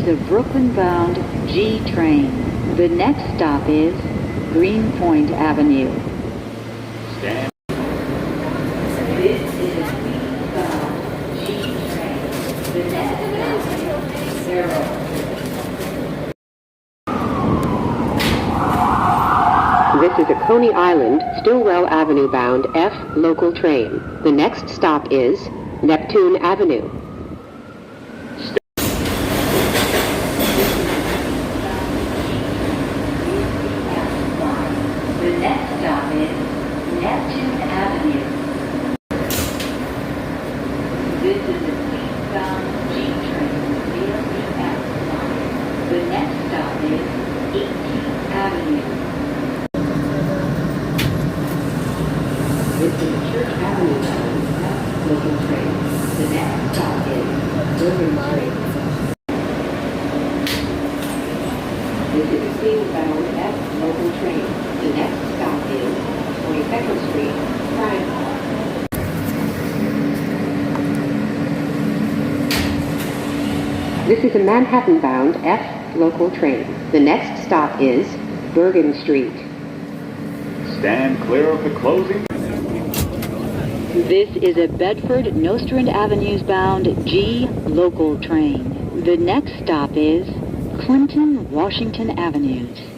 is a Brooklyn-bound G train. The next stop is Greenpoint Avenue. Stand. This is a Greenpoint G train. The next stop is Zero. This is a Coney Island, Stillwell Avenue bound F local train. The next stop is Neptune Avenue. The next stop is Neptune Avenue. This is a Queens-bound G train, VLCF line. The next stop is 18th Avenue. This is a Church Avenue bound F local train. The next stop is Bourbon Street. This is a Queens-bound F local train. The next stop is 22nd Street, Bryant Hall. This is a Manhattan-bound F local train. The next stop is Bergen Street. Stand clear of the closing. This is a Bedford Nostrand Avenues bound G local train. The next stop is Clinton Washington Avenues.